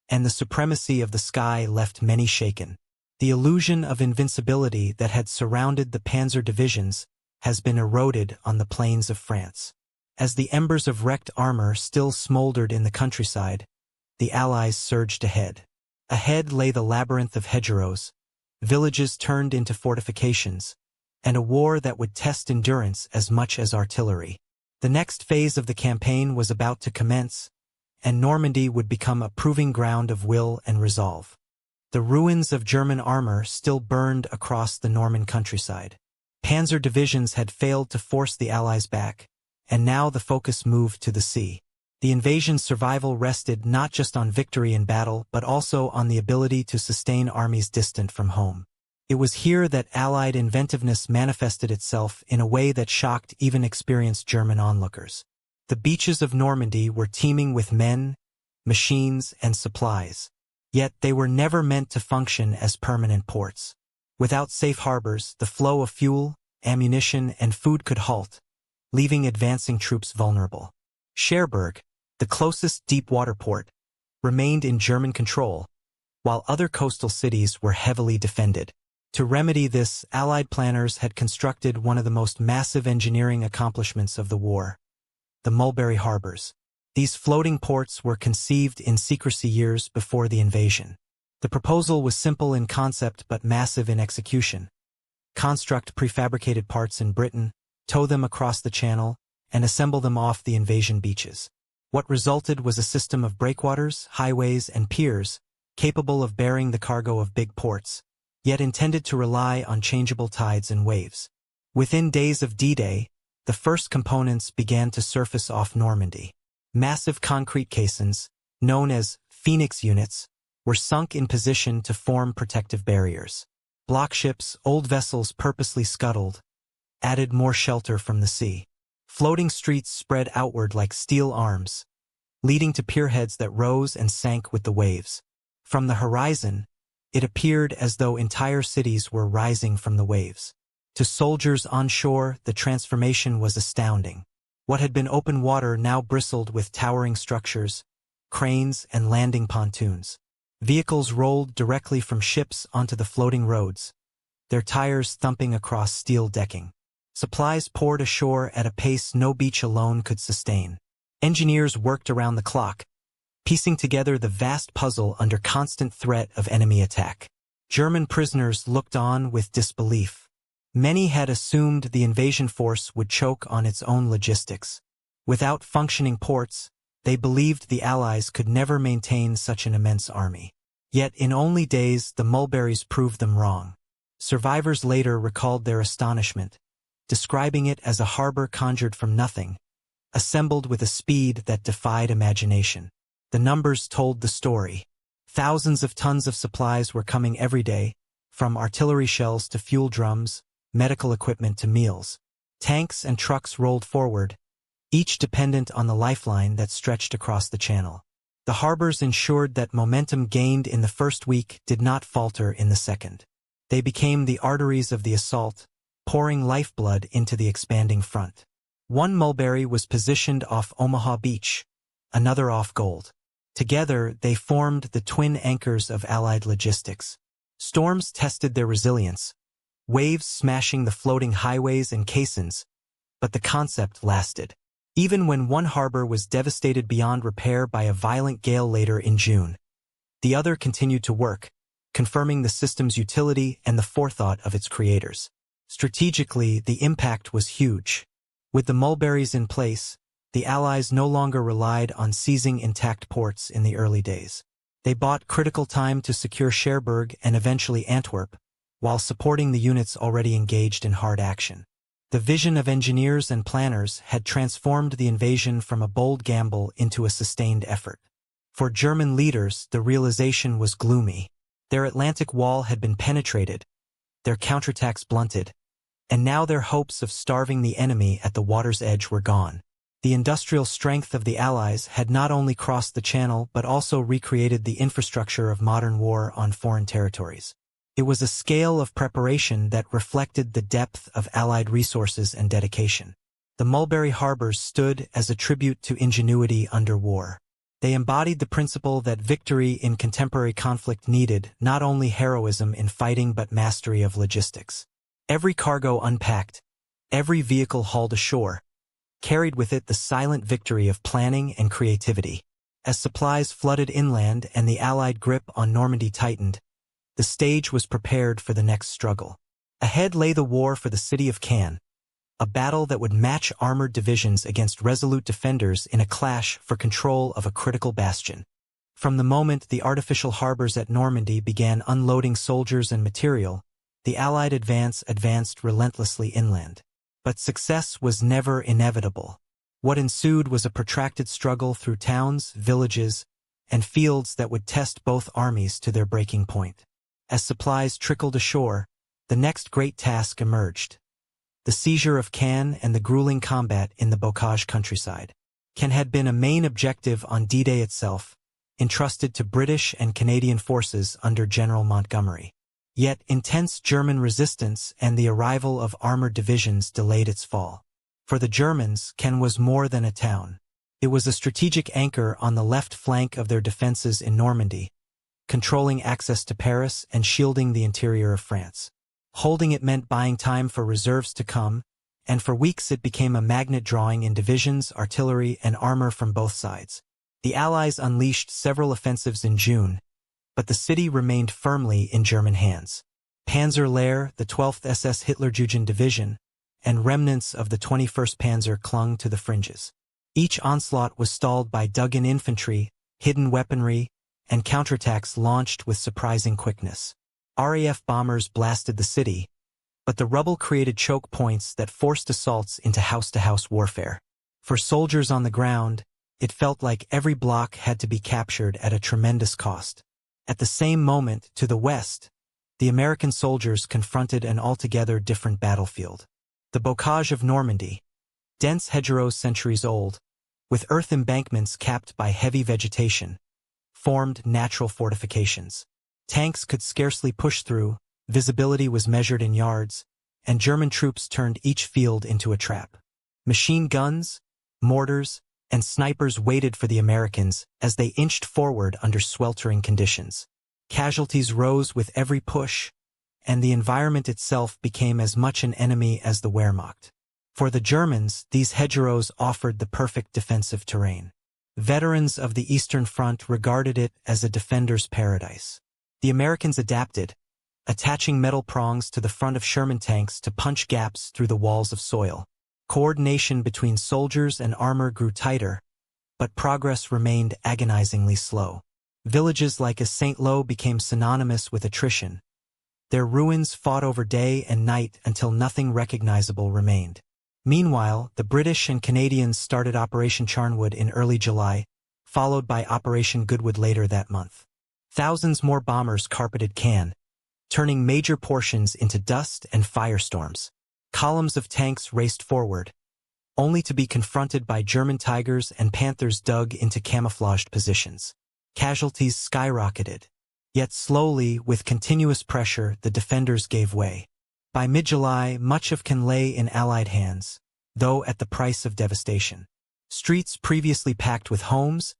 and the supremacy of the sky left many shaken. The illusion of invincibility that had surrounded the panzer divisions has been eroded on the plains of France. As the embers of wrecked armor still smoldered in the countryside, the Allies surged ahead. Ahead lay the labyrinth of hedgerows, villages turned into fortifications, and a war that would test endurance as much as artillery. The next phase of the campaign was about to commence, and Normandy would become a proving ground of will and resolve. The ruins of German armor still burned across the Norman countryside. Panzer divisions had failed to force the Allies back, and now the focus moved to the sea. The invasion's survival rested not just on victory in battle but also on the ability to sustain armies distant from home. It was here that Allied inventiveness manifested itself in a way that shocked even experienced German onlookers. The beaches of Normandy were teeming with men, machines, and supplies. Yet they were never meant to function as permanent ports. Without safe harbors, the flow of fuel, ammunition, and food could halt, leaving advancing troops vulnerable. Cherbourg, the closest deep-water port, remained in German control, while other coastal cities were heavily defended. To remedy this, Allied planners had constructed one of the most massive engineering accomplishments of the war, the Mulberry Harbors. These floating ports were conceived in secrecy years before the invasion. The proposal was simple in concept but massive in execution. Construct prefabricated parts in Britain, tow them across the channel, and assemble them off the invasion beaches. What resulted was a system of breakwaters, highways, and piers, capable of bearing the cargo of big ports, yet intended to rely on changeable tides and waves. Within days of D-Day, the first components began to surface off Normandy. Massive concrete caissons, known as Phoenix units, were sunk in position to form protective barriers. Block ships, old vessels purposely scuttled, added more shelter from the sea. Floating streets spread outward like steel arms, leading to pierheads that rose and sank with the waves. From the horizon, it appeared as though entire cities were rising from the waves. To soldiers on shore, the transformation was astounding. What had been open water now bristled with towering structures, cranes, and landing pontoons. Vehicles rolled directly from ships onto the floating roads, their tires thumping across steel decking. Supplies poured ashore at a pace no beach alone could sustain. Engineers worked around the clock, piecing together the vast puzzle under constant threat of enemy attack. German prisoners looked on with disbelief. Many had assumed the invasion force would choke on its own logistics. Without functioning ports, they believed the Allies could never maintain such an immense army. Yet in only days the Mulberries proved them wrong. Survivors later recalled their astonishment, describing it as a harbor conjured from nothing, assembled with a speed that defied imagination. The numbers told the story. Thousands of tons of supplies were coming every day, from artillery shells to fuel drums, medical equipment to meals. Tanks and trucks rolled forward, each dependent on the lifeline that stretched across the channel. The harbors ensured that momentum gained in the first week did not falter in the second. They became the arteries of the assault, pouring lifeblood into the expanding front. One Mulberry was positioned off Omaha Beach, another off Gold. Together, they formed the twin anchors of Allied logistics. Storms tested their resilience, waves smashing the floating highways and caissons, but the concept lasted. Even when one harbor was devastated beyond repair by a violent gale later in June, the other continued to work, confirming the system's utility and the forethought of its creators. Strategically, the impact was huge. With the mulberries in place, the Allies no longer relied on seizing intact ports in the early days. They bought critical time to secure Cherbourg and eventually Antwerp, while supporting the units already engaged in hard action. The vision of engineers and planners had transformed the invasion from a bold gamble into a sustained effort. For German leaders, the realization was gloomy. Their Atlantic wall had been penetrated, their counterattacks blunted, and now their hopes of starving the enemy at the water's edge were gone. The industrial strength of the Allies had not only crossed the Channel but also recreated the infrastructure of modern war on foreign territories. It was a scale of preparation that reflected the depth of Allied resources and dedication. The Mulberry Harbors stood as a tribute to ingenuity under war. They embodied the principle that victory in contemporary conflict needed not only heroism in fighting but mastery of logistics. Every cargo unpacked, every vehicle hauled ashore, carried with it the silent victory of planning and creativity. As supplies flooded inland and the Allied grip on Normandy tightened, the stage was prepared for the next struggle. Ahead lay the war for the city of Caen, a battle that would match armored divisions against resolute defenders in a clash for control of a critical bastion. From the moment the artificial harbors at Normandy began unloading soldiers and material, the Allied advance advanced relentlessly inland. But success was never inevitable. What ensued was a protracted struggle through towns, villages, and fields that would test both armies to their breaking point. As supplies trickled ashore, the next great task emerged: the seizure of Caen and the grueling combat in the Bocage countryside. Caen had been a main objective on D-Day itself, entrusted to British and Canadian forces under General Montgomery. Yet intense German resistance and the arrival of armored divisions delayed its fall. For the Germans, Caen was more than a town. It was a strategic anchor on the left flank of their defenses in Normandy, controlling access to Paris and shielding the interior of France. Holding it meant buying time for reserves to come, and for weeks it became a magnet drawing in divisions, artillery, and armor from both sides. The Allies unleashed several offensives in June, but the city remained firmly in German hands. Panzer Lehr, the 12th SS Hitlerjugend Division, and remnants of the 21st Panzer clung to the fringes. Each onslaught was stalled by dug-in infantry, hidden weaponry, and counterattacks launched with surprising quickness. RAF bombers blasted the city, but the rubble created choke points that forced assaults into house-to-house warfare. For soldiers on the ground, it felt like every block had to be captured at a tremendous cost. At the same moment, to the west, the American soldiers confronted an altogether different battlefield. The Bocage of Normandy, dense hedgerows centuries old, with earth embankments capped by heavy vegetation, formed natural fortifications. Tanks could scarcely push through, visibility was measured in yards, and German troops turned each field into a trap. Machine guns, mortars, and snipers waited for the Americans as they inched forward under sweltering conditions. Casualties rose with every push, and the environment itself became as much an enemy as the Wehrmacht. For the Germans, these hedgerows offered the perfect defensive terrain. Veterans of the Eastern Front regarded it as a defender's paradise. The Americans adapted, attaching metal prongs to the front of Sherman tanks to punch gaps through the walls of soil. Coordination between soldiers and armor grew tighter, but progress remained agonizingly slow. Villages like Saint-Lô became synonymous with attrition. Their ruins fought over day and night until nothing recognizable remained. Meanwhile, the British and Canadians started Operation Charnwood in early July, followed by Operation Goodwood later that month. Thousands more bombers carpeted Caen, turning major portions into dust and firestorms. Columns of tanks raced forward, only to be confronted by German Tigers and Panthers dug into camouflaged positions. Casualties skyrocketed. Yet slowly, with continuous pressure, the defenders gave way. By mid-July, much of Caen lay in Allied hands, though at the price of devastation. Streets previously packed with homes,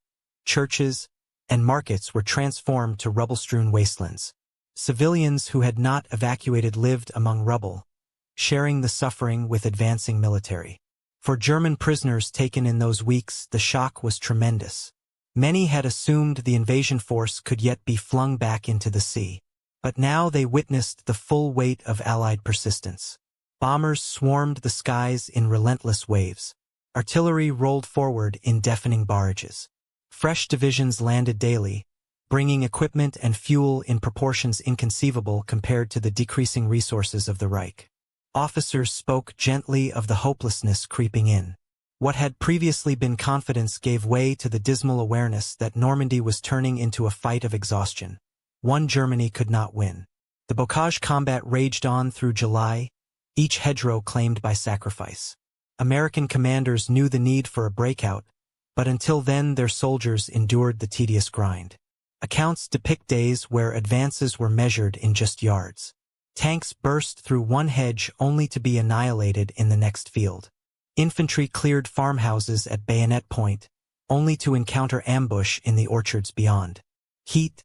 churches, and markets were transformed to rubble-strewn wastelands. Civilians who had not evacuated lived among rubble, sharing the suffering with advancing military. For German prisoners taken in those weeks, the shock was tremendous. Many had assumed the invasion force could yet be flung back into the sea. But now they witnessed the full weight of Allied persistence. Bombers swarmed the skies in relentless waves. Artillery rolled forward in deafening barrages. Fresh divisions landed daily, bringing equipment and fuel in proportions inconceivable compared to the decreasing resources of the Reich. Officers spoke gently of the hopelessness creeping in. What had previously been confidence gave way to the dismal awareness that Normandy was turning into a fight of exhaustion. One Germany could not win. The bocage combat raged on through July, each hedgerow claimed by sacrifice. American commanders knew the need for a breakout, but until then their soldiers endured the tedious grind. Accounts depict days where advances were measured in just yards. Tanks burst through one hedge only to be annihilated in the next field. Infantry cleared farmhouses at bayonet point, only to encounter ambush in the orchards beyond. Heat,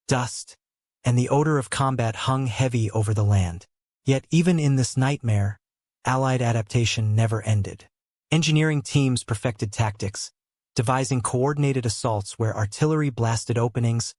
dust, and the odor of combat hung heavy over the land. Yet even in this nightmare, Allied adaptation never ended. Engineering teams perfected tactics, devising coordinated assaults where artillery blasted openings,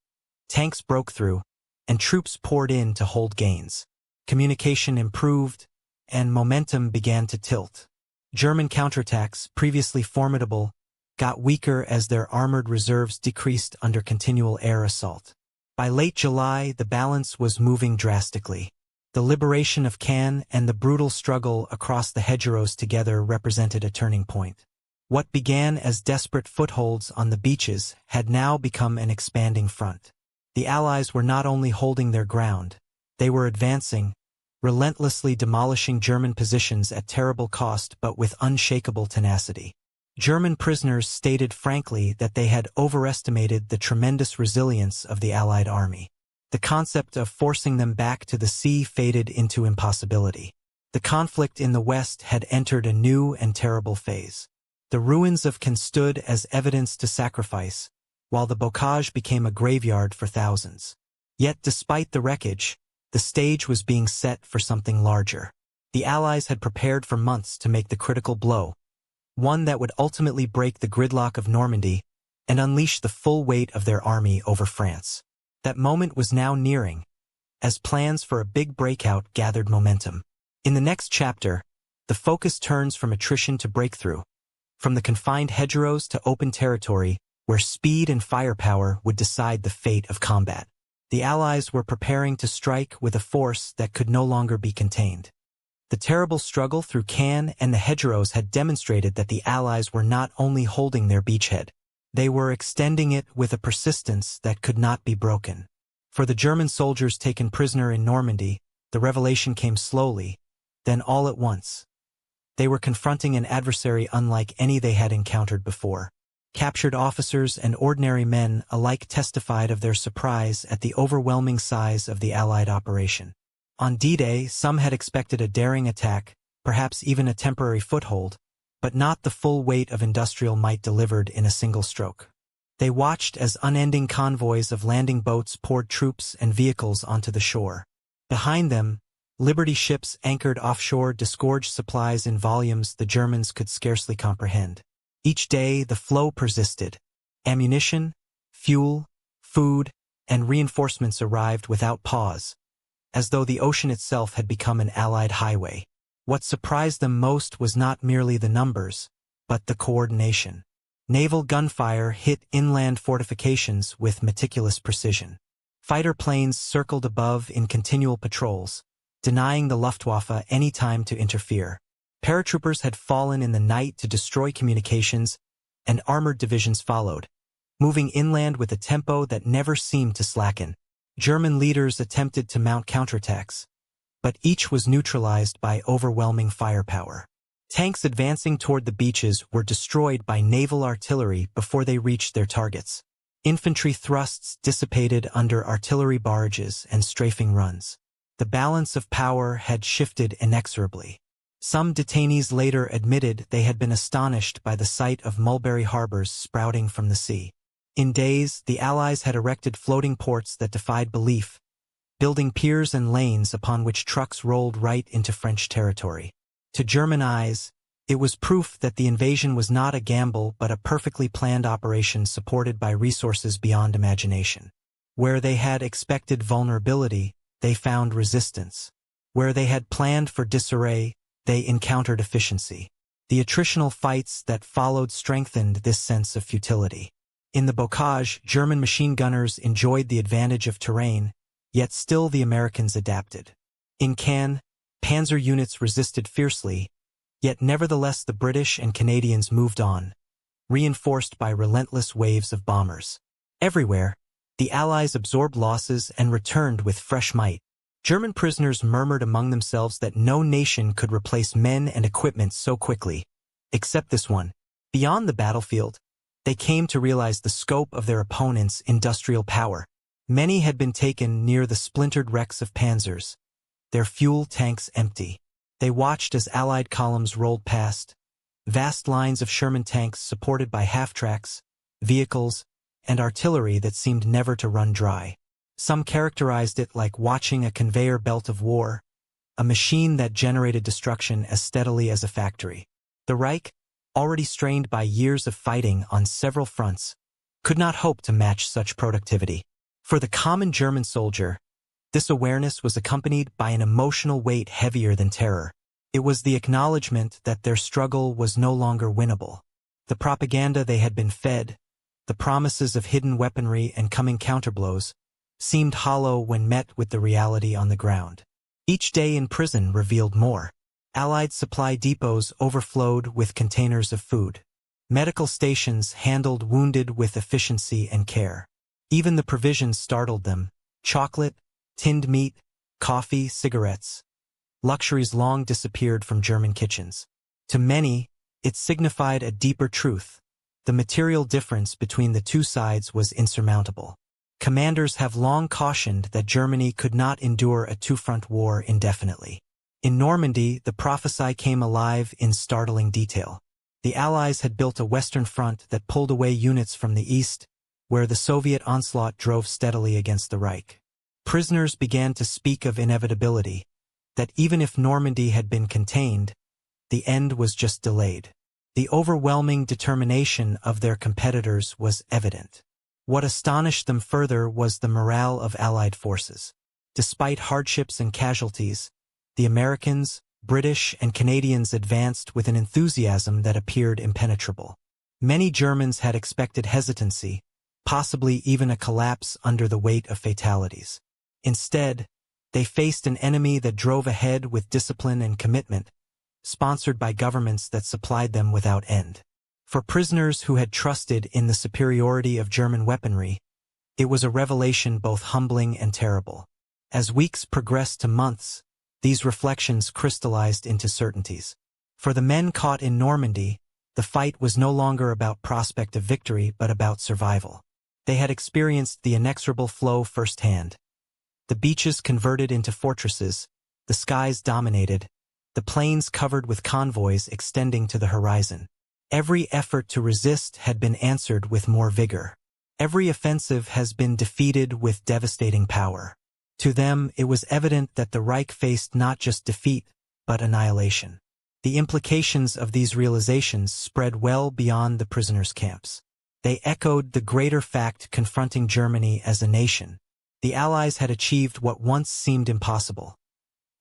tanks broke through, and troops poured in to hold gains. Communication improved, and momentum began to tilt. German counterattacks, previously formidable, got weaker as their armored reserves decreased under continual air assault. By late July, the balance was moving drastically. The liberation of Caen and the brutal struggle across the hedgerows together represented a turning point. What began as desperate footholds on the beaches had now become an expanding front. The Allies were not only holding their ground, they were advancing, relentlessly demolishing German positions at terrible cost but with unshakable tenacity. German prisoners stated frankly that they had overestimated the tremendous resilience of the Allied army. The concept of forcing them back to the sea faded into impossibility. The conflict in the West had entered a new and terrible phase. The ruins of Caen stood as evidence to sacrifice, while the bocage became a graveyard for thousands. Yet despite the wreckage, the stage was being set for something larger. The Allies had prepared for months to make the critical blow, one that would ultimately break the gridlock of Normandy and unleash the full weight of their army over France. That moment was now nearing, as plans for a big breakout gathered momentum. In the next chapter, the focus turns from attrition to breakthrough, from the confined hedgerows to open territory where speed and firepower would decide the fate of combat. The Allies were preparing to strike with a force that could no longer be contained. The terrible struggle through Caen and the hedgerows had demonstrated that the Allies were not only holding their beachhead, they were extending it with a persistence that could not be broken. For the German soldiers taken prisoner in Normandy, the revelation came slowly, then all at once. They were confronting an adversary unlike any they had encountered before. Captured officers and ordinary men alike testified of their surprise at the overwhelming size of the Allied operation. On D-Day, some had expected a daring attack, perhaps even a temporary foothold, but not the full weight of industrial might delivered in a single stroke. They watched as unending convoys of landing boats poured troops and vehicles onto the shore. Behind them, Liberty ships anchored offshore disgorged supplies in volumes the Germans could scarcely comprehend. Each day, the flow persisted. Ammunition, fuel, food, and reinforcements arrived without pause, as though the ocean itself had become an Allied highway. What surprised them most was not merely the numbers, but the coordination. Naval gunfire hit inland fortifications with meticulous precision. Fighter planes circled above in continual patrols, denying the Luftwaffe any time to interfere. Paratroopers had fallen in the night to destroy communications, and armored divisions followed, moving inland with a tempo that never seemed to slacken. German leaders attempted to mount counterattacks, but each was neutralized by overwhelming firepower. Tanks advancing toward the beaches were destroyed by naval artillery before they reached their targets. Infantry thrusts dissipated under artillery barrages and strafing runs. The balance of power had shifted inexorably. Some detainees later admitted they had been astonished by the sight of mulberry harbors sprouting from the sea. In days, the Allies had erected floating ports that defied belief, building piers and lanes upon which trucks rolled right into French territory. To German eyes, It was proof that the invasion was not a gamble but a perfectly planned operation supported by resources beyond imagination. Where they had expected vulnerability, they found resistance. Where they had planned for disarray, they encountered efficiency. The attritional fights that followed strengthened this sense of futility. In the bocage, German machine gunners enjoyed the advantage of terrain, yet still the Americans adapted. In Cannes, panzer units resisted fiercely, yet nevertheless the British and Canadians moved on, reinforced by relentless waves of bombers. Everywhere, the Allies absorbed losses and returned with fresh might. German prisoners murmured among themselves that no nation could replace men and equipment so quickly, except this one. Beyond the battlefield, they came to realize the scope of their opponents' industrial power. Many had been taken near the splintered wrecks of panzers, their fuel tanks empty. They watched as Allied columns rolled past, vast lines of Sherman tanks supported by half-tracks, vehicles, and artillery that seemed never to run dry. Some characterized it like watching a conveyor belt of war, a machine that generated destruction as steadily as a factory. The Reich, already strained by years of fighting on several fronts, could not hope to match such productivity. For the common German soldier, this awareness was accompanied by an emotional weight heavier than terror. It was the acknowledgement that their struggle was no longer winnable. The propaganda they had been fed, the promises of hidden weaponry and coming counterblows, seemed hollow when met with the reality on the ground. Each day in prison revealed more. Allied supply depots overflowed with containers of food. Medical stations handled wounded with efficiency and care. Even the provisions startled them: chocolate, tinned meat, coffee, cigarettes. Luxuries long disappeared from German kitchens. To many, it signified a deeper truth. The material difference between the two sides was insurmountable. Commanders have long cautioned that Germany could not endure a two-front war indefinitely. In Normandy, the prophecy came alive in startling detail. The Allies had built a western front that pulled away units from the east, where the Soviet onslaught drove steadily against the Reich. Prisoners began to speak of inevitability, that even if Normandy had been contained, the end was just delayed. The overwhelming determination of their competitors was evident. What astonished them further was the morale of Allied forces. Despite hardships and casualties, the Americans, British, and Canadians advanced with an enthusiasm that appeared impenetrable. Many Germans had expected hesitancy, possibly even a collapse under the weight of fatalities. Instead, they faced an enemy that drove ahead with discipline and commitment, sponsored by governments that supplied them without end. For prisoners who had trusted in the superiority of German weaponry, it was a revelation both humbling and terrible. As weeks progressed to months, these reflections crystallized into certainties. For the men caught in Normandy, the fight was no longer about prospect of victory but about survival. They had experienced the inexorable flow firsthand. The beaches converted into fortresses, the skies dominated, the plains covered with convoys extending to the horizon. Every effort to resist had been answered with more vigor. Every offensive has been defeated with devastating power. To them, it was evident that the Reich faced not just defeat, but annihilation. The implications of these realizations spread well beyond the prisoners' camps. They echoed the greater fact confronting Germany as a nation. The Allies had achieved what once seemed impossible: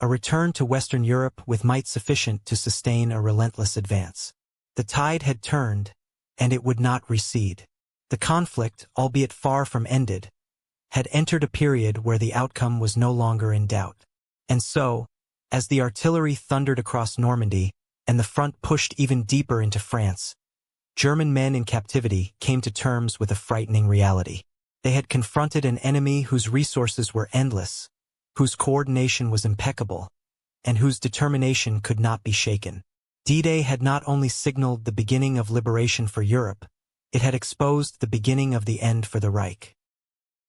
a return to Western Europe with might sufficient to sustain a relentless advance. The tide had turned, and it would not recede. The conflict, albeit far from ended, had entered a period where the outcome was no longer in doubt. And so, as the artillery thundered across Normandy, and the front pushed even deeper into France, German men in captivity came to terms with a frightening reality. They had confronted an enemy whose resources were endless, whose coordination was impeccable, and whose determination could not be shaken. D-Day had not only signaled the beginning of liberation for Europe, it had exposed the beginning of the end for the Reich.